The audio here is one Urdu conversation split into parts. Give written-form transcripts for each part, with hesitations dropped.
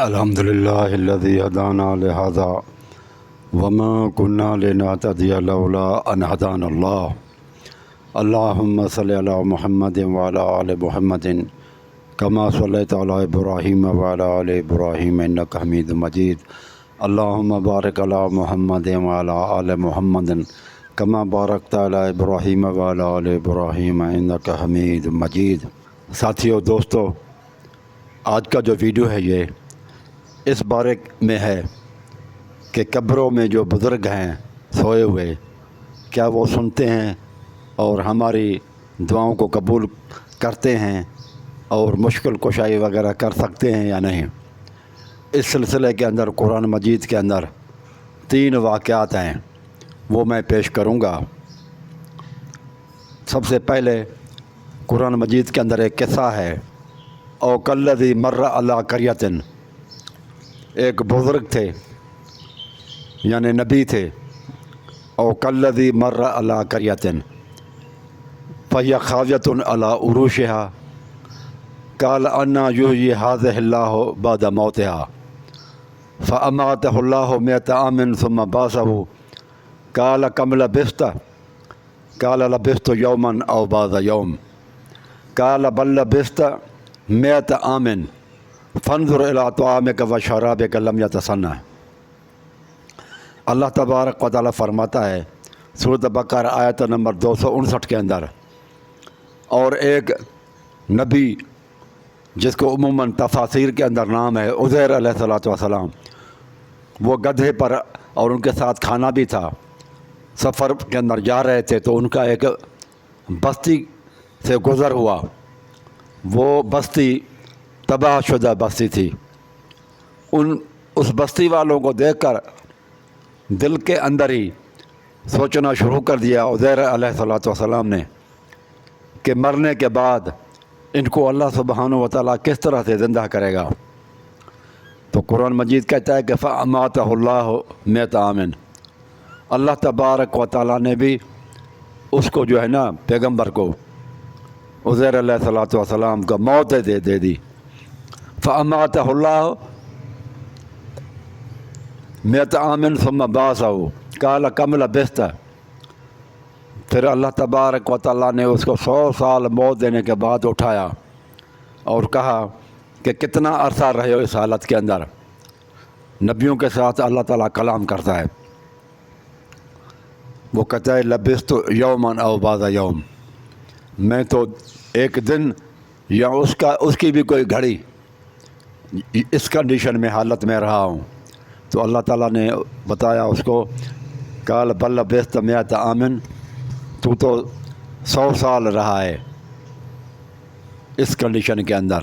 الحمدللہ الذی ہدانا لہذا وما كنا لنهتدی لولا ان ہدانا اللہ اللہم صلی علی محمد وعلی آل محمد کما صلیت علی ابراہیم وعلی آل ابراہیم انک حمید مجید اللہم بارک علی محمد وعلی آل محمد کما بارکت علی ابراہیم وعلی آل ابراہیم انک حمید مجید۔ ساتھیو، دوستو، آج کا جو ویڈیو ہے یہ اس بارے میں ہے کہ قبروں میں جو بزرگ ہیں سوئے ہوئے، کیا وہ سنتے ہیں اور ہماری دعاؤں کو قبول کرتے ہیں اور مشکل کشائی وغیرہ کر سکتے ہیں یا نہیں۔ اس سلسلے کے اندر قرآن مجید کے اندر 3 واقعات ہیں، وہ میں پیش کروں گا۔ سب سے پہلے قرآن مجید کے اندر ایک قصہ ہے، او کالذی مر علی قریۃ، ایک بزرگ تھے یعنی نبی تھے، او کالذی مر علی قریۃ فہی خاویۃ علی عروشها قال انا یحیی ہذہ اللہ بعد موتها فاماتہ اللہ 100 عام ثم بعثہ قال کم لبثت قال لبثت یوما او بعض یوم قال بل لبثت 100 عام فانظر الی طعامک و شرابک لم یتسنہ۔ اللہ تبارک و تعالیٰ فرماتا ہے سورۃ بقرہ آیت نمبر 259 کے اندر، اور ایک نبی جس کو عموماً تفاسیر کے اندر نام ہے عزیر علیہ السلام، وہ گدھے پر اور ان کے ساتھ کھانا بھی تھا، سفر کے اندر جا رہے تھے تو ان کا ایک بستی سے گزر ہوا۔ وہ بستی تباہ شدہ بستی تھی۔ اس بستی والوں کو دیکھ کر دل کے اندر ہی سوچنا شروع کر دیا عزیر علیہ السلام نے کہ مرنے کے بعد ان کو اللہ سبحانہ و تعالیٰ کس طرح سے زندہ کرے گا۔ تو قرآن مجید کہتا ہے کہ فَأَمَاتَهُ اللَّهُ 100 عام، اللہ تبارک و تعالیٰ نے بھی اس کو جو ہے نا پیغمبر کو عزیر علیہ السلام کو موت دے دی۔ فَأَمَاتَهُ اللَّهُ 100 عام ثم بعثه قال کم لبثت، پھر اللہ تبارک و تعالیٰ نے اس کو 100 سال موت دینے کے بعد اٹھایا اور کہا کہ کتنا عرصہ رہے ہو اس حالت کے اندر۔ نبیوں کے ساتھ اللہ تعالیٰ کلام کرتا ہے، وہ کہتا ہے لبثت یوما او بعض یوم، میں تو ایک دن یا اس کی بھی کوئی گھڑی اس کنڈیشن میں حالت میں رہا ہوں۔ تو اللہ تعالیٰ نے بتایا اس کو، قال بل لبثت 100 عام، تو 100 سال رہا ہے اس کنڈیشن کے اندر۔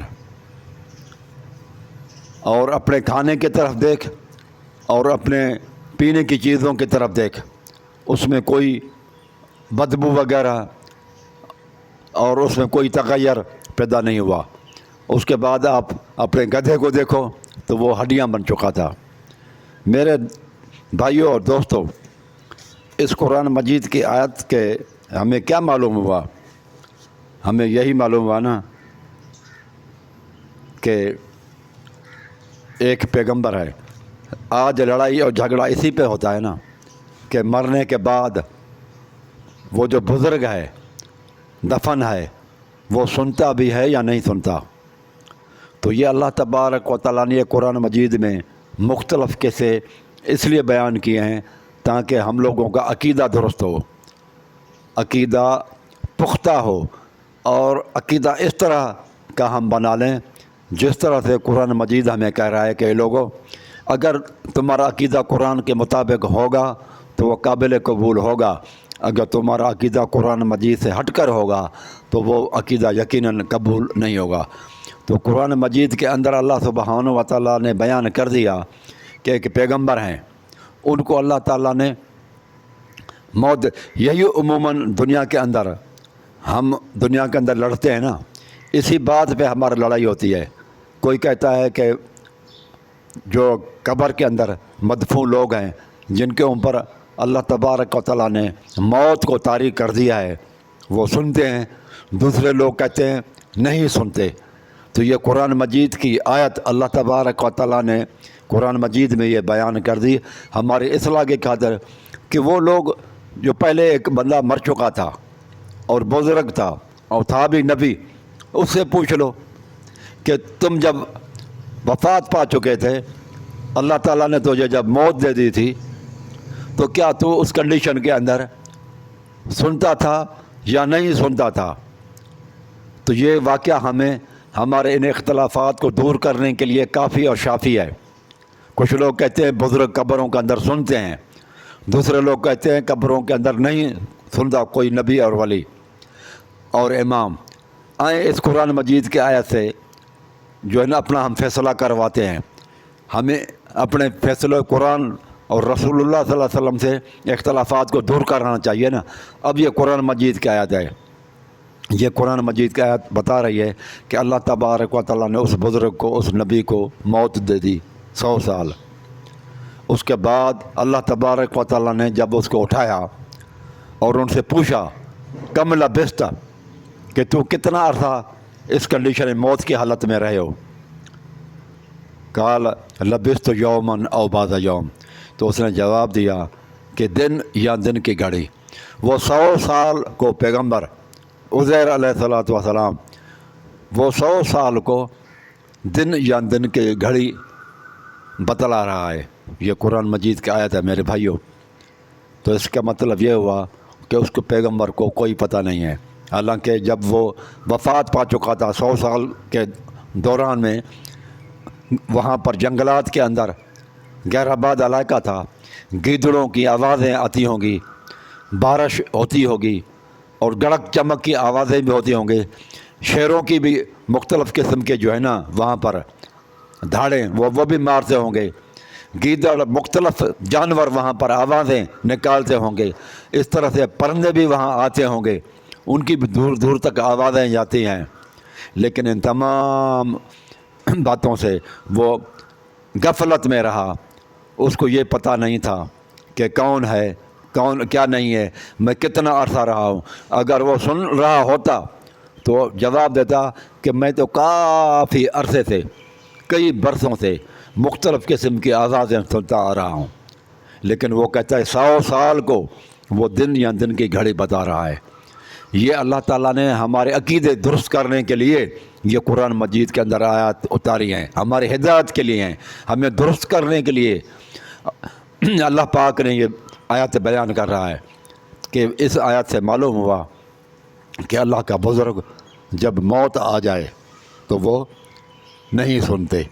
اور اپنے کھانے کی طرف دیکھ اور اپنے پینے کی چیزوں کی طرف دیکھ، اس میں کوئی بدبو وغیرہ اور اس میں کوئی تغیر پیدا نہیں ہوا۔ اس کے بعد آپ اپنے گدھے کو دیکھو تو وہ ہڈیاں بن چکا تھا۔ میرے بھائیوں اور دوستوں، اس قرآن مجید کی آیت کے ہمیں کیا معلوم ہوا؟ ہمیں یہی معلوم ہوا نا کہ ایک پیغمبر ہے۔ آج لڑائی اور جھگڑا اسی پہ ہوتا ہے نا کہ مرنے کے بعد وہ جو بزرگ ہے، دفن ہے، وہ سنتا بھی ہے یا نہیں سنتا۔ تو یہ اللہ تبارک و تعالیٰ نے قرآن مجید میں مختلف قصے اس لیے بیان کیے ہیں تاکہ ہم لوگوں کا عقیدہ درست ہو، عقیدہ پختہ ہو، اور عقیدہ اس طرح کا ہم بنا لیں جس طرح سے قرآن مجید ہمیں کہہ رہا ہے کہ لوگوں، اگر تمہارا عقیدہ قرآن کے مطابق ہوگا تو وہ قابل قبول ہوگا، اگر تمہارا عقیدہ قرآن مجید سے ہٹ کر ہوگا تو وہ عقیدہ یقیناً قبول نہیں ہوگا۔ تو قرآن مجید کے اندر اللہ سبحانہ و تعالیٰ نے بیان کر دیا کہ ایک پیغمبر ہیں، ان کو اللہ تعالیٰ نے موت، یہی عموماً دنیا کے اندر ہم دنیا کے اندر لڑتے ہیں نا، اسی بات پہ ہماری لڑائی ہوتی ہے۔ کوئی کہتا ہے کہ جو قبر کے اندر مدفون لوگ ہیں جن کے اوپر اللہ تبارک و تعالیٰ نے موت کو طاری کر دیا ہے، وہ سنتے ہیں، دوسرے لوگ کہتے ہیں نہیں سنتے۔ تو یہ قرآن مجید کی آیت اللہ تبارک و تعالیٰ نے قرآن مجید میں یہ بیان کر دی ہماری اصلاح کے خاطر کہ وہ لوگ جو پہلے ایک بندہ مر چکا تھا اور بزرگ تھا اور تھا بھی نبی، اس سے پوچھ لو کہ تم جب وفات پا چکے تھے، اللہ تعالیٰ نے تجھے جب موت دے دی تھی تو کیا تو اس کنڈیشن کے اندر سنتا تھا یا نہیں سنتا تھا؟ تو یہ واقعہ ہمیں ہمارے ان اختلافات کو دور کرنے کے لیے کافی اور شافی ہے۔ کچھ لوگ کہتے ہیں بزرگ قبروں کے اندر سنتے ہیں، دوسرے لوگ کہتے ہیں قبروں کے اندر نہیں سنتا کوئی نبی اور ولی اور امام۔ آئیں اس قرآن مجید کے آیت سے جو ہے نا اپنا ہم فیصلہ کرواتے ہیں۔ ہمیں اپنے فیصلے قرآن اور رسول اللہ صلی اللہ علیہ وسلم سے اختلافات کو دور کرنا چاہیے نا۔ اب یہ قرآن مجید کی آیت ہے، یہ قرآن مجید کی آیت بتا رہی ہے کہ اللہ تبارک و تعالیٰ نے اس بزرگ کو، اس نبی کو موت دے دی 100 سال۔ اس کے بعد اللہ تبارک و تعالیٰ نے جب اس کو اٹھایا اور ان سے پوچھا کم لبثت، کہ تو کتنا عرصہ اس کنڈیشن موت کی حالت میں رہے ہو؟ قال لبثت یوما او بعض یوم، تو اس نے جواب دیا کہ دن یا دن کی گھڑی۔ وہ 100 سال کو پیغمبر عزیر علیہ الصلوۃ والسلام وہ 100 سال کو دن یا دن کی گھڑی بتلا رہا ہے۔ یہ قرآن مجید کی آیت ہے میرے بھائیوں۔ تو اس کا مطلب یہ ہوا کہ اس کو پیغمبر کو کوئی پتہ نہیں ہے، حالانکہ جب وہ وفات پا چکا تھا 100 سال کے دوران میں وہاں پر جنگلات کے اندر غیر آباد علاقہ تھا، گیدڑوں کی آوازیں آتی ہوں گی، بارش ہوتی ہوگی اور گڑک چمک کی آوازیں بھی ہوتی ہوں گی، شیروں کی بھی مختلف قسم کے جو ہے نا وہاں پر دھاڑیں وہ بھی مارتے ہوں گے، گیدڑ مختلف جانور وہاں پر آوازیں نکالتے ہوں گے، اس طرح سے پرندے بھی وہاں آتے ہوں گے، ان کی بھی دور دور تک آوازیں جاتی ہیں۔ لیکن ان تمام باتوں سے وہ غفلت میں رہا، اس کو یہ پتہ نہیں تھا کہ کون ہے کون کیا نہیں ہے، میں کتنا عرصہ رہا ہوں۔ اگر وہ سن رہا ہوتا تو جواب دیتا کہ میں تو کافی عرصے سے، کئی برسوں سے مختلف قسم کی آوازیں سنتا آ رہا ہوں، لیکن وہ کہتا ہے 100 سال کو وہ دن یا دن کی گھڑی بتا رہا ہے۔ یہ اللہ تعالیٰ نے ہمارے عقیدے درست کرنے کے لیے یہ قرآن مجید کے اندر آیات اتاری ہیں، ہماری ہدایت کے لیے ہیں، ہمیں درست کرنے کے لیے اللہ پاک نے یہ آیات بیان کر رہا ہے۔ کہ اس آیات سے معلوم ہوا کہ اللہ کا بزرگ جب موت آ جائے تو وہ نہیں سنتے،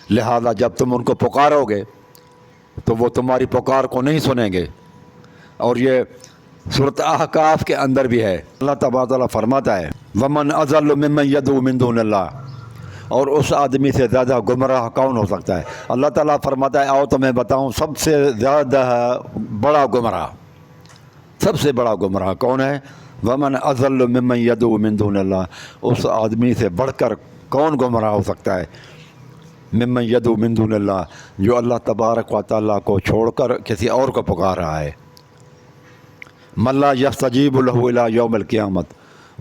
لہذا جب تم ان کو پکارو گے تو وہ تمہاری پکار کو نہیں سنیں گے۔ اور یہ سورۃ احقاف کے اندر بھی ہے، اللہ تبارک و تعالیٰ فرماتا ہے وَمَنْ أَضَلُّ مِمَّنْ يَدْعُو مِن دُونِ اللَّهِ، اور اس آدمی سے زیادہ گمراہ کون ہو سکتا ہے؟ اللہ تعالیٰ فرماتا ہے آؤ تمہیں بتاؤں سب سے زیادہ بڑا گمراہ، سب سے بڑا گمراہ کون ہے؟ وَمَنْ أَضَلُّ مِمَّنْ يَدْعُو مِن دُونِ اللَّهِ، اس آدمی سے بڑھ کر کون گمراہ ہو سکتا ہے؟ ممن یدعو من دون اللہ، جو اللہ تبارک و تعالیٰ کو چھوڑ کر کسی اور کو پکار رہا ہے۔ من لا یستجیب لہ الی یوم القیامت،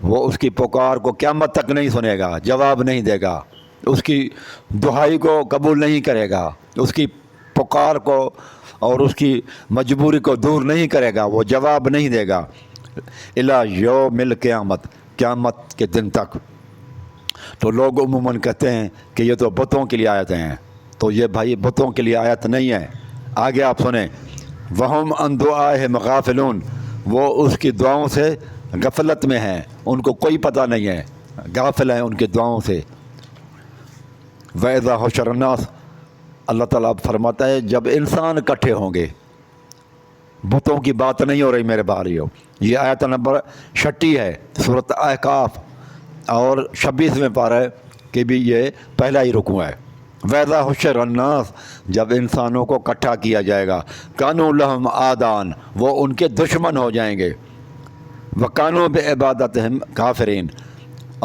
وہ اس کی پکار کو قیامت تک نہیں سنے گا، جواب نہیں دے گا، اس کی دعائی کو قبول نہیں کرے گا، اس کی پکار کو اور اس کی مجبوری کو دور نہیں کرے گا، وہ جواب نہیں دے گا الی یوم القیامت، قیامت کے دن تک۔ تو لوگ عموماً کہتے ہیں کہ یہ تو بتوں کے لیے آیتیں ہیں، تو یہ بھائی بتوں کے لیے آیت نہیں ہے۔ آگے آپ سنیں وَهُمْ عَنْ دُعَائِهِمْ غَافِلُونَ، وہ اس کی دعاؤں سے غفلت میں ہیں، ان کو کوئی پتہ نہیں ہے، غافل ہیں ان کی دعاؤں سے۔ وَإِذَا حُشِرَ النَّاسُ، اللہ تعالیٰ فرماتا ہے جب انسان اکٹھے ہوں گے، بتوں کی بات نہیں ہو رہی میرے بھائیو، یہ آیت نمبر 36 ہے سورۃ احقاف، اور 26ویں پارہ کہ بھی یہ پہلا ہی رکوع ہے۔ وَإِذَا حُشِرَ النَّاسُ، جب انسانوں کو اکٹھا کیا جائے گا، كَانُوا لَهُمْ أَعْدَاءً، وہ ان کے دشمن ہو جائیں گے، وَكَانُوا بِعِبَادَتِهِمْ كَافِرِينَ،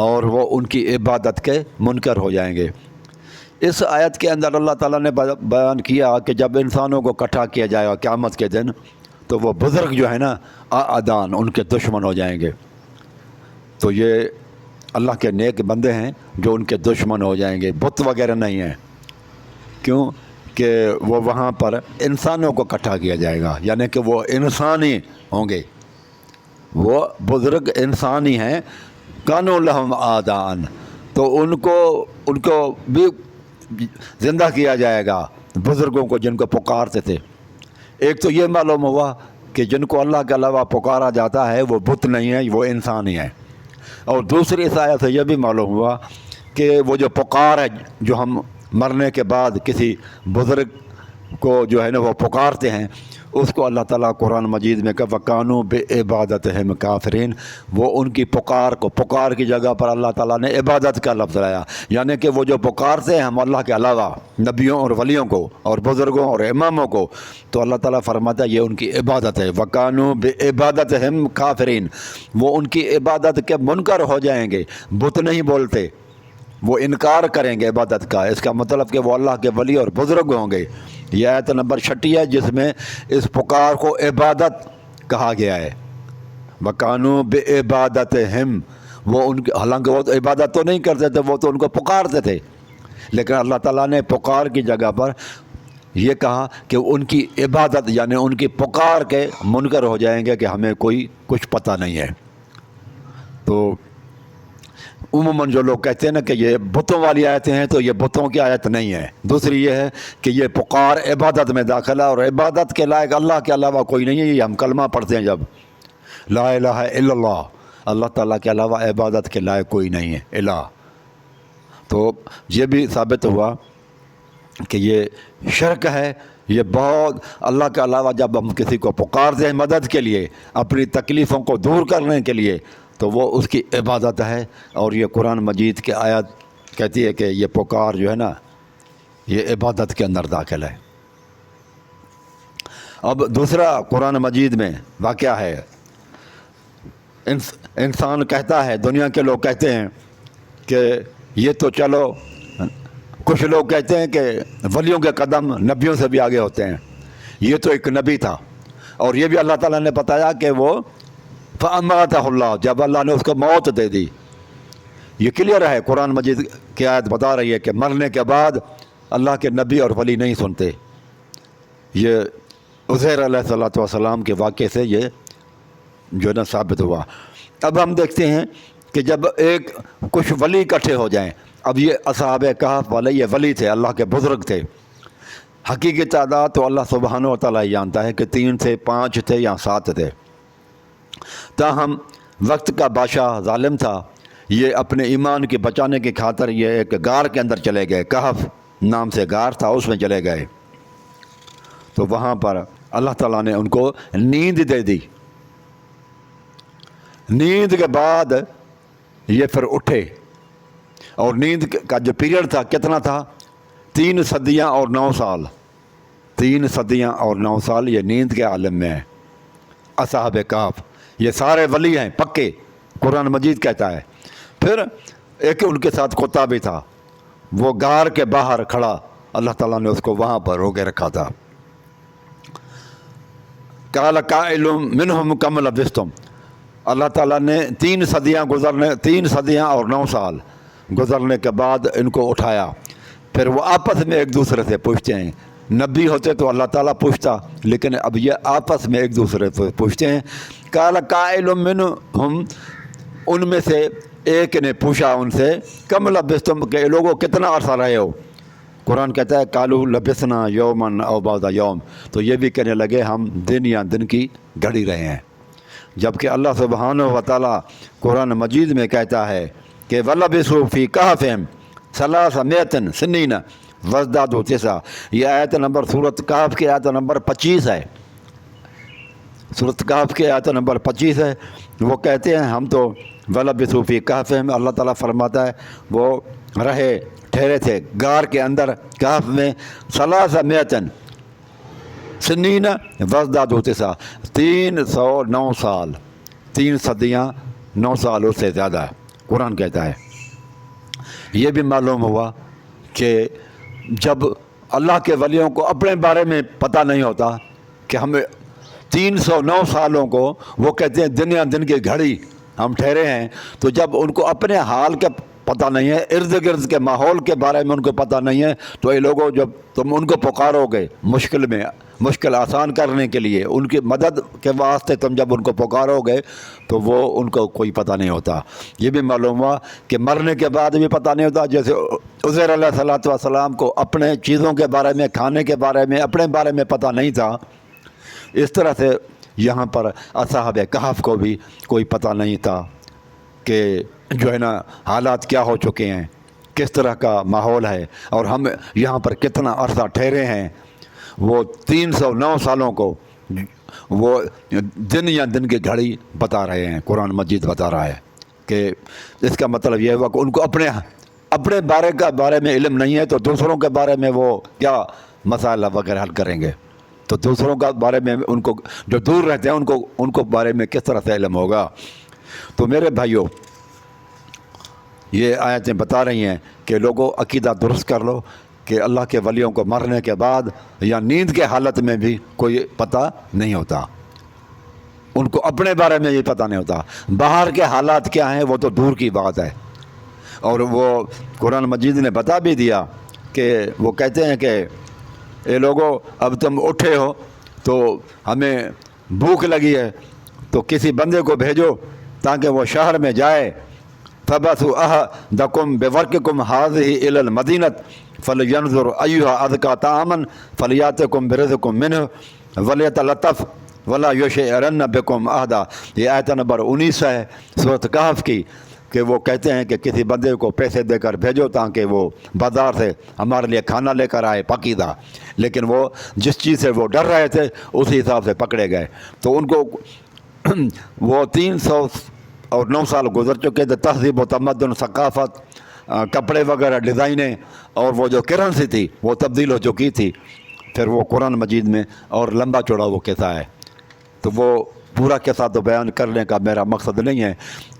اور وہ ان کی عبادت کے منکر ہو جائیں گے۔ اس آیت کے اندر اللہ تعالیٰ نے بیان کیا کہ جب انسانوں کو اکٹھا کیا جائے گا قیامت کے دن تو وہ بزرگ جو ہے نا اعدان، ان کے دشمن ہو جائیں گے۔ تو یہ اللہ کے نیک بندے ہیں جو ان کے دشمن ہو جائیں گے، بت وغیرہ نہیں ہیں۔ کیوں کہ وہ وہاں پر انسانوں کو اکٹھا کیا جائے گا، یعنی کہ وہ انسان ہی ہوں گے، وہ بزرگ انسان ہی ہیں۔ کانوا لہم آذان، تو ان کو بھی زندہ کیا جائے گا، بزرگوں کو جن کو پکارتے تھے۔ ایک تو یہ معلوم ہوا کہ جن کو اللہ کے علاوہ پکارا جاتا ہے وہ بت نہیں ہے، وہ انسان ہی ہے۔ اور دوسری اس آیت سے یہ بھی معلوم ہوا کہ وہ جو پکار ہے، جو ہم مرنے کے بعد کسی بزرگ کو جو ہے نا وہ پکارتے ہیں، اس کو اللہ تعالیٰ قرآن مجید میں کہ وَكَانُوا بِعِبَادَتِهِمْ كَافِرِينَ، وہ ان کی پکار کی جگہ پر اللہ تعالیٰ نے عبادت کا لفظ لایا، یعنی کہ وہ جو پکارتے ہیں ہم اللہ کے علاوہ نبیوں اور ولیوں کو اور بزرگوں اور اماموں کو، تو اللہ تعالیٰ فرماتا ہے یہ ان کی عبادت ہے۔ وَكَانُوا بِعِبَادَتِهِمْ كَافِرِينَ، وہ ان کی عبادت کے منکر ہو جائیں گے، بت نہیں بولتے، وہ انکار کریں گے عبادت کا۔ اس کا مطلب کہ وہ اللہ کے ولی اور بزرگ ہوں گے۔ یہ آیت نمبر 36 ہے جس میں اس پکار کو عبادت کہا گیا ہے۔ وَكَانُوا بِعِبَادَتِهِمْ، وہ ان کے، حالانکہ وہ تو عبادت تو نہیں کرتے تھے، وہ تو ان کو پکارتے تھے، لیکن اللہ تعالیٰ نے پکار کی جگہ پر یہ کہا کہ ان کی عبادت یعنی ان کی پکار کے منکر ہو جائیں گے کہ ہمیں کوئی کچھ پتہ نہیں ہے۔ تو عموماً جو لوگ کہتے ہیں نا کہ یہ بتوں والی آیتیں ہیں، تو یہ بتوں کی آیت نہیں ہے۔ دوسری یہ ہے کہ یہ پکار عبادت میں داخلہ، اور عبادت کے لائق اللہ کے علاوہ کوئی نہیں ہے۔ یہ ہم کلمہ پڑھتے ہیں جب لا الہ الا اللہ، اللہ تعالیٰ کے علاوہ عبادت کے لائق کوئی نہیں ہے الہ، تو یہ بھی ثابت ہوا کہ یہ شرک ہے۔ یہ بہت، اللہ کے علاوہ جب ہم کسی کو پکارتے ہیں مدد کے لیے، اپنی تکلیفوں کو دور کرنے کے لیے، تو وہ اس کی عبادت ہے۔ اور یہ قرآن مجید کی آیت کہتی ہے کہ یہ پکار جو ہے نا یہ عبادت کے اندر داخل ہے۔ اب دوسرا قرآن مجید میں واقعہ ہے، انسان کہتا ہے، دنیا کے لوگ کہتے ہیں کہ یہ تو چلو، کچھ لوگ کہتے ہیں کہ ولیوں کے قدم نبیوں سے بھی آگے ہوتے ہیں، یہ تو ایک نبی تھا، اور یہ بھی اللہ تعالیٰ نے بتایا کہ وہ فَأَمَاتَهُ اللَّهُ، جب اللہ نے اس کو موت دے دی۔ یہ کلیئر ہے، قرآن مجید کی آیت بتا رہی ہے کہ مرنے کے بعد اللہ کے نبی اور ولی نہیں سنتے۔ یہ عزیر علیہ السلام کے واقعے سے یہ جو ہے نا ثابت ہوا۔ اب ہم دیکھتے ہیں کہ جب کچھ ولی اکٹھے ہو جائیں، اب یہ اصحاب کہف والے یہ ولی تھے، اللہ کے بزرگ تھے، حقیقی تعداد تو اللہ سبحانہ و تعالیٰ ہی جانتا ہے کہ 3 تھے، 5 تھے یا 7 تھے۔ تاہم وقت کا بادشاہ ظالم تھا، یہ اپنے ایمان کے بچانے کی خاطر یہ ایک غار کے اندر چلے گئے، کہف نام سے غار تھا، اس میں چلے گئے۔ تو وہاں پر اللہ تعالیٰ نے ان کو نیند دے دی۔ نیند کے بعد یہ پھر اٹھے، اور نیند کا جو پیریڈ تھا کتنا تھا؟ 3 صدیاں اور 9 سال۔ 3 صدیاں اور 9 سال یہ نیند کے عالم میں ہے۔ اصحاب کہف یہ سارے ولی ہیں پکے، قرآن مجید کہتا ہے۔ پھر ایک ان کے ساتھ کتا بھی تھا، وہ غار کے باہر کھڑا، اللہ تعالیٰ نے اس کو وہاں پر روکے رکھا تھا۔ قال قائل منہم کم لبثتم، اللہ تعالیٰ نے 3 صدیاں اور 9 سال گزرنے کے بعد ان کو اٹھایا۔ پھر وہ آپس میں ایک دوسرے سے پوچھتے ہیں، نبی ہوتے تو اللہ تعالیٰ پوچھتا، لیکن اب یہ آپس میں ایک دوسرے سے پوچھتے ہیں۔ قال قائل منہم، ان میں سے ایک نے پوچھا ان سے، کم لبثتم، کہ لوگوں کتنا عرصہ رہے ہو؟ قرآن کہتا ہے قالوا لبثنا یوما او بعض یوم، تو یہ بھی کہنے لگے ہم دن یا دن کی گھڑی رہے ہیں۔ جبکہ اللہ سبحانہ و تعالیٰ قرآن مجید میں کہتا ہے کہ وَلَبِثُوا فِي كَهْفِهِمْ 300 سنین وازدادوا 9، یہ آیت نمبر سورۃ کہف کی آیت نمبر 25 ہے۔ سورۃ کہف کی آیت نمبر 25 ہے۔ وہ کہتے ہیں ہم تو وَلَبِثُوا فِي كَهْفِهِمْ، اللہ تعالیٰ فرماتا ہے وہ رہے ٹھہرے تھے غار کے اندر کہف میں 300 سنین وازدادوا 9، 309 سال، 3 صدیاں 9 سال، اس سے زیادہ ہے، قرآن کہتا ہے۔ یہ بھی معلوم ہوا کہ جب اللہ کے ولیوں کو اپنے بارے میں پتہ نہیں ہوتا کہ ہمیں 309 سالوں کو وہ کہتے ہیں دن یا دن کی گھڑی ہم ٹھہرے ہیں، تو جب ان کو اپنے حال کا پتہ نہیں ہے، ارد گرد کے ماحول کے بارے میں ان کو پتہ نہیں ہے، تو یہ لوگوں جب تم ان کو پکارو گے مشکل آسان کرنے کے لیے، ان کی مدد کے واسطے تم جب ان کو پکارو گے تو وہ ان کو کوئی پتہ نہیں ہوتا۔ یہ بھی معلوم ہوا کہ مرنے کے بعد بھی پتہ نہیں ہوتا، جیسے عزیر علیہ الصلوۃ والسلام کو اپنے چیزوں کے بارے میں، کھانے کے بارے میں، اپنے بارے میں پتہ نہیں تھا، اس طرح سے یہاں پر اصحاب کہف کو بھی کوئی پتہ نہیں تھا کہ جو ہے نا حالات کیا ہو چکے ہیں، کس طرح کا ماحول ہے، اور ہم یہاں پر کتنا عرصہ ٹھہرے ہیں۔ وہ 309 سالوں کو وہ دن یا دن کی گھڑی بتا رہے ہیں، قرآن مجید بتا رہا ہے کہ اس کا مطلب یہ ہوا کہ ان کو اپنے بارے میں علم نہیں ہے، تو دوسروں کے بارے میں وہ کیا مسائل وغیرہ حل کریں گے؟ تو دوسروں کا بارے میں ان کو جو دور رہتے ہیں ان کو بارے میں کس طرح سے علم ہوگا؟ تو میرے بھائیوں، یہ آیتیں بتا رہی ہیں کہ لوگوں عقیدہ درست کر لو کہ اللہ کے ولیوں کو مرنے کے بعد یا نیند کے حالت میں بھی کوئی پتہ نہیں ہوتا، ان کو اپنے بارے میں یہ پتہ نہیں ہوتا، باہر کے حالات کیا ہیں وہ تو دور کی بات ہے۔ اور وہ قرآن مجید نے بتا بھی دیا کہ وہ کہتے ہیں کہ اے لوگو، اب تم اٹھے ہو تو ہمیں بھوک لگی ہے، تو کسی بندے کو بھیجو تاکہ وہ شہر میں جائے، فَبَعْثُوا أَحَدَكُمْ بِوَرْقِكُمْ هَٰذِهِ إِلَى الْمَدِينَةِ فَلْيَنظُرْ أَيُّهَا أَزْكَىٰ طَعَامًا فَلْيَأْتِكُمْ بِرِزْقٍ مِّنْهُ وَلْيَتَلَطَّفْ وَلَا يُشْعِرَنَّ بِكُمْ أَحَدًا۔ یہ آیت نمبر 19 ہے سورۃ کہف کی، کہ وہ کہتے ہیں کہ کسی بندے کو پیسے دے کر بھیجو تاکہ وہ بازار سے ہمارے لیے کھانا لے کر آئے پاکیزہ، لیکن وہ جس چیز سے وہ ڈر رہے تھے اسی حساب سے پکڑے گئے۔ تو ان کو وہ 309 سال گزر چکے تھے، تہذیب و تمدن، ثقافت، کپڑے وغیرہ، ڈیزائنیں، اور وہ جو کرنسی تھی وہ تبدیل ہو چکی تھی۔ پھر وہ قرآن مجید میں اور لمبا چوڑا وہ قصہ ہے، تو وہ پورا قصہ تو بیان کرنے کا میرا مقصد نہیں ہے،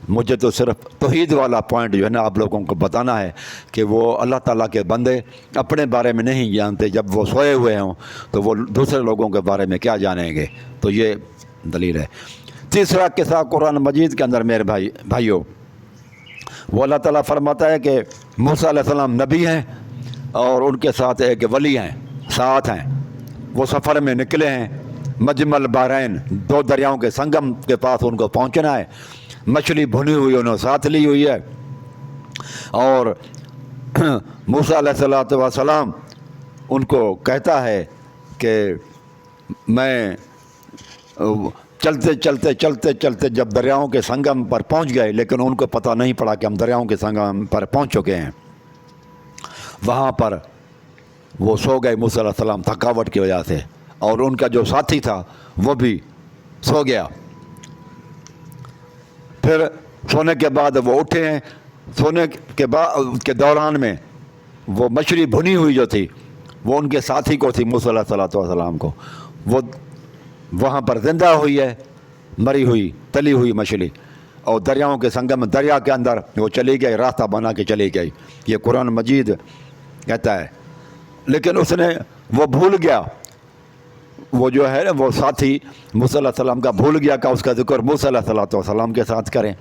مجھے تو صرف توحید والا پوائنٹ جو ہے نا آپ لوگوں کو بتانا ہے کہ وہ اللہ تعالیٰ کے بندے اپنے بارے میں نہیں جانتے، جب وہ سوئے ہوئے ہوں تو وہ دوسرے لوگوں کے بارے میں کیا جانیں گے؟ تو یہ دلیل ہے۔ تیسرا قصہ قرآن مجید کے اندر میرے بھائیوں، وہ اللہ تعالیٰ فرماتا ہے کہ موسیٰ علیہ السلام نبی ہیں اور ان کے ساتھ ایک ولی ہیں، ساتھ ہیں، وہ سفر میں نکلے ہیں، مجمع البحرین، 2 دریاؤں کے سنگم کے پاس ان کو پہنچنا ہے، مچھلی بھنی ہوئی انہوں نے ساتھ لی ہوئی ہے، اور موسیٰ علیہ السلام ان کو کہتا ہے کہ میں چلتے جب دریاؤں کے سنگم پر پہنچ گئے، لیکن ان کو پتہ نہیں پڑا کہ ہم دریاؤں کے سنگم پر پہنچ چکے ہیں۔ وہاں پر وہ سو گئے موسیٰ علیہ السلام تھکاوٹ کی وجہ سے، اور ان کا جو ساتھی تھا وہ بھی سو گیا۔ پھر سونے کے بعد وہ اٹھے ہیں، سونے کے دوران میں وہ مچھلی بھنی ہوئی جو تھی وہ ان کے ساتھی کو تھی، موسیٰ علیہ السلام کو، وہ وہاں پر زندہ ہوئی ہے، مری ہوئی تلی ہوئی مچھلی، اور دریاؤں کے سنگم، دریا کے اندر وہ چلی گئی، راستہ بنا کے چلی گئی، یہ قرآن مجید کہتا ہے۔ لیکن اس نے وہ بھول گیا، وہ جو ہے وہ ساتھی موسیٰ علیہ السلام کا بھول گیا کہ اس کا ذکر موسیٰ علیہ السلام کے ساتھ کریں۔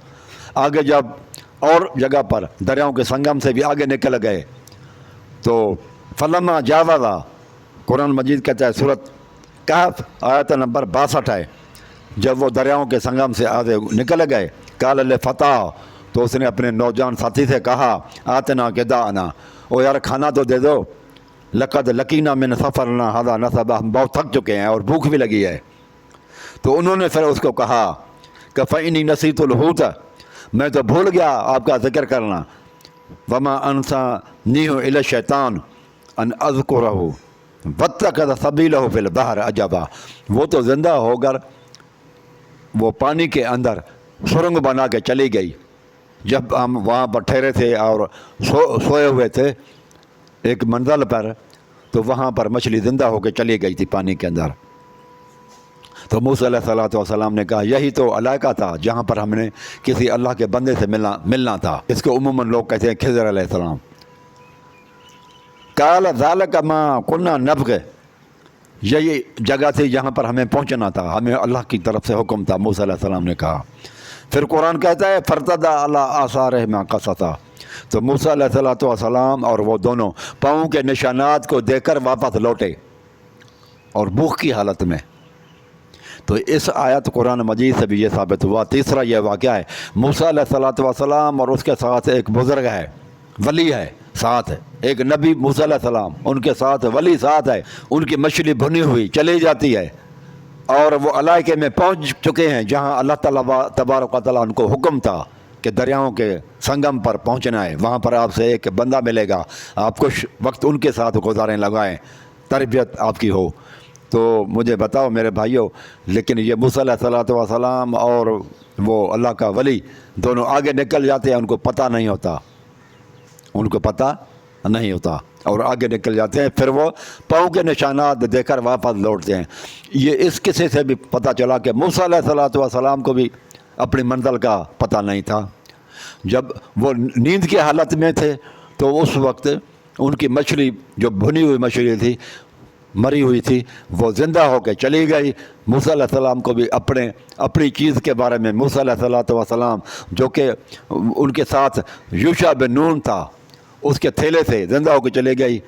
آگے جب اور جگہ پر دریاؤں کے سنگم سے بھی آگے نکل گئے تو فلما جاوزا، قرآن مجید کہتا ہے سورۃ کہف آیت نمبر 62 ہے، جب وہ دریاؤں کے سنگم سے آگے نکل گئے، قال لفتیہ، تو اس نے اپنے نوجوان ساتھی سے کہا، آتنا غداءنا، او یار کھانا تو دے دو، لقد لقینا من سفرنا ھذا نصبا، ہم بہت تھک چکے ہیں اور بھوک بھی لگی ہے۔ تو انہوں نے پھر اس کو کہا کہ فإنی نسیت الحوت، میں تو بھول گیا آپ کا ذکر کرنا، وما انسانیہ الا الشیطان ان اذکرہ واتخذ سبیلہ فی البحر عجبا، وہ تو زندہ ہو کر وہ پانی کے اندر سرنگ بنا کے چلی گئی۔ جب ہم وہاں پر ٹھہرے تھے اور سوئے ہوئے تھے ایک منزل پر، تو وہاں پر مچھلی زندہ ہو کے چلی گئی تھی پانی کے اندر۔ تو موسیٰ علیہ السلام نے کہا یہی تو علاقہ تھا جہاں پر ہم نے کسی اللہ کے بندے سے ملنا تھا، اس کو عموماً لوگ کہتے ہیں خضر علیہ السلام۔ قال ذلک ما کنا نبغ، یہی جگہ تھی جہاں پر ہمیں پہنچنا تھا، ہمیں اللہ کی طرف سے حکم تھا، موسیٰ علیہ السلام نے کہا پھر قرآن کہتا ہے فرتدا علی آثارہما قصصا، تو موسیٰ علیہ الصلوۃ والسلام اور وہ دونوں پاؤں کے نشانات کو دیکھ کر واپس لوٹے اور بھوک کی حالت میں۔ تو اس آیت قرآن مجید سے بھی یہ ثابت ہوا۔ تیسرا یہ واقعہ ہے، موسیٰ علیہ الصلوۃ والسلام اور اس کے ساتھ ایک بزرگ ہے، ولی ہے ساتھ ہے، ایک نبی موسیٰ علیہ السلام، ان کے ساتھ ولی ساتھ ہے، ان کی مچھلی بھنی ہوئی چلی جاتی ہے اور وہ علاقے میں پہنچ چکے ہیں جہاں اللہ تعالیٰ تبارک و تعالیٰ ان کو حکم تھا کہ دریاؤں کے سنگم پر پہنچنا ہے، وہاں پر آپ سے ایک بندہ ملے گا، آپ کچھ وقت ان کے ساتھ گزاریں، لگائیں، تربیت آپ کی ہو۔ تو مجھے بتاؤ میرے بھائیوں، لیکن یہ موسیٰ علیہ الصلوۃ والسلام اور وہ اللہ کا ولی دونوں آگے نکل جاتے ہیں، ان کو پتہ نہیں ہوتا، ان کو پتہ نہیں ہوتا اور آگے نکل جاتے ہیں، پھر وہ پاؤں کے نشانات دے کر واپس لوٹتے ہیں۔ یہ اس قصے سے بھی پتہ چلا کہ موسیٰ علیہ الصلوۃ والسلام کو بھی اپنی منزل کا پتہ نہیں تھا۔ جب وہ نیند کی حالت میں تھے تو اس وقت ان کی مچھلی جو بھنی ہوئی مچھلی تھی، مری ہوئی تھی، وہ زندہ ہو کے چلی گئی۔ موسیٰ علیہ السلام کو بھی اپنی چیز کے بارے میں، موسیٰ علیہ الصلوۃ والسلام جو کہ ان کے ساتھ یوشع بن نون تھا، اس کے تھیلے سے زندہ ہو کے چلے گئی،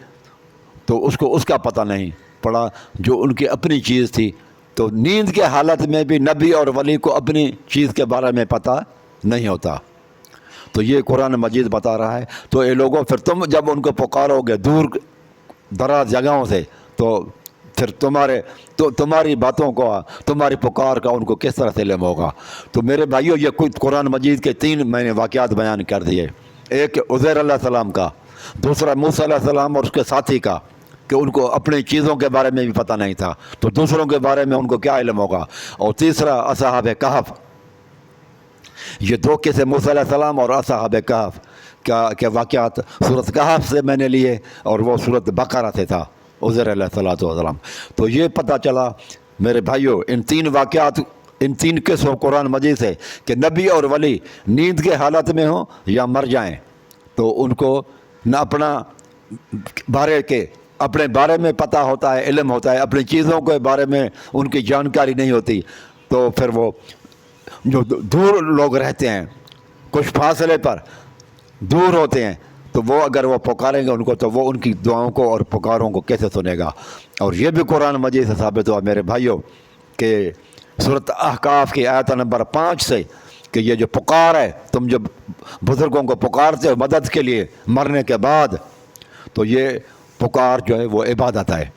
تو اس کو اس کا پتہ نہیں پڑا جو ان کی اپنی چیز تھی۔ تو نیند کے حالت میں بھی نبی اور ولی کو اپنی چیز کے بارے میں پتہ نہیں ہوتا۔ تو یہ قرآن مجید بتا رہا ہے۔ تو یہ لوگوں، پھر تم جب ان کو پکارو گے دور دراز جگہوں سے، تو پھر تمہاری باتوں کو، تمہاری پکار کا ان کو کس طرح سے علم ہوگا؟ تو میرے بھائیوں، یہ کچھ قرآن مجید کے 3 میں نے واقعات بیان کر دیے۔ ایک عزیر علیہ السلام کا، دوسرا موسیٰ علیہ السلام اور اس کے ساتھی کا کہ ان کو اپنی چیزوں کے بارے میں بھی پتہ نہیں تھا، تو دوسروں کے بارے میں ان کو کیا علم ہوگا؟ اور تیسرا اصحاب کہف، یہ 2 قصے موسیٰ علیہ السلام اور اصحاب کہف کے واقعات سورۃ کہف سے میں نے لیے، اور وہ سورۃ بقرہ سے تھا، عزیر علیہ السلام۔ تو یہ پتہ چلا میرے بھائیوں ان 3 واقعات، ان 3 قصوں قرآن مجید سے کہ نبی اور ولی نیند کے حالت میں ہوں یا مر جائیں تو ان کو نہ اپنے بارے میں پتہ ہوتا ہے، علم ہوتا ہے، اپنی چیزوں کے بارے میں ان کی جانکاری نہیں ہوتی، تو پھر وہ جو دور لوگ رہتے ہیں، کچھ فاصلے پر دور ہوتے ہیں، تو وہ اگر وہ پکاریں گے ان کو، تو وہ ان کی دعاؤں کو اور پکاروں کو کیسے سنے گا؟ اور یہ بھی قرآن مجید سے ثابت ہوا میرے بھائیوں کہ سورۃ احقاف کی آیت نمبر 5 سے کہ یہ جو پکار ہے، تم جب بزرگوں کو پکارتے ہو مدد کے لیے مرنے کے بعد، تو یہ پکار جو ہے وہ عبادت ہے،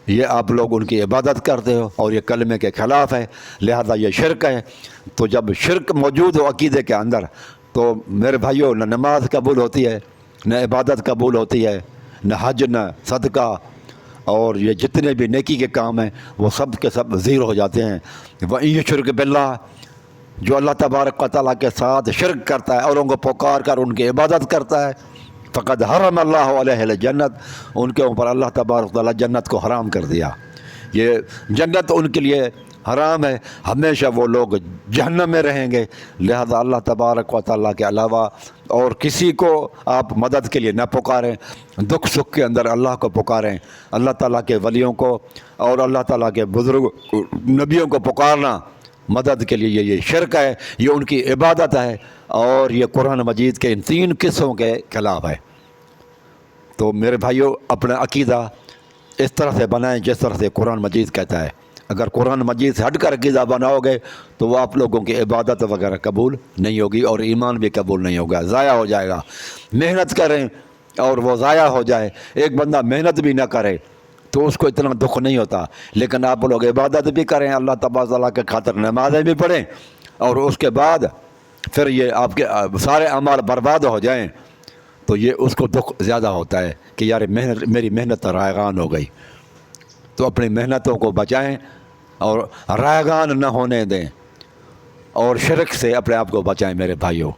یہ آپ لوگ ان کی عبادت کرتے ہو اور یہ کلمے کے خلاف ہے، لہذا یہ شرک ہے۔ تو جب شرک موجود ہو عقیدے کے اندر، تو میرے بھائیوں نہ نماز قبول ہوتی ہے، نہ عبادت قبول ہوتی ہے، نہ حج، نہ صدقہ، اور یہ جتنے بھی نیکی کے کام ہیں وہ سب کے سب زیرو ہو جاتے ہیں۔ وَإِن يُشْرِكْ بِاللَّهِ، جو اللہ تبارک و تعالیٰ کے ساتھ شرک کرتا ہے اور ان کو پکار کر ان کی عبادت کرتا ہے، فقد حرم اللہ علیہ الجنت، ان کے اوپر اللہ تبارک و تعالیٰ جنت کو حرام کر دیا۔ یہ جنت ان کے لیے حرام ہے، ہمیشہ وہ لوگ جہنم میں رہیں گے۔ لہذا اللہ تبارک و تعالیٰ کے علاوہ اور کسی کو آپ مدد کے لیے نہ پکاریں، دکھ سکھ کے اندر اللہ کو پکاریں، اللہ تعالیٰ کے ولیوں کو اور اللہ تعالیٰ کے بزرگ نبیوں کو پکارنا مدد کے لیے یہ شرک ہے، یہ ان کی عبادت ہے، اور یہ قرآن مجید کے ان 3 قصوں کے خلاف ہے۔ تو میرے بھائیوں اپنا عقیدہ اس طرح سے بنائیں جس طرح سے قرآن مجید کہتا ہے۔ اگر قرآن مجید سے ہٹ کر عقیدہ بناؤ گے تو وہ آپ لوگوں کی عبادت وغیرہ قبول نہیں ہوگی اور ایمان بھی قبول نہیں ہوگا، ضائع ہو جائے گا۔ محنت کریں اور وہ ضائع ہو جائے، ایک بندہ محنت بھی نہ کرے تو اس کو اتنا دکھ نہیں ہوتا، لیکن آپ لوگ عبادت بھی کریں، اللہ تبارک و تعالیٰ کے خاطر نمازیں بھی پڑھیں، اور اس کے بعد پھر یہ آپ کے سارے اعمال برباد ہو جائیں، تو یہ اس کو دکھ زیادہ ہوتا ہے کہ یار میری محنت رائگان ہو گئی۔ تو اپنی محنتوں کو بچائیں اور رائگان نہ ہونے دیں، اور شرک سے اپنے آپ کو بچائیں میرے بھائیوں۔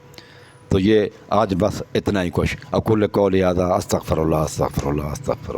تو یہ آج بس اتنا ہی کچھ۔ اقول قولی ھذا استغفر اللہ استغفر اللہ استغفر اللہ۔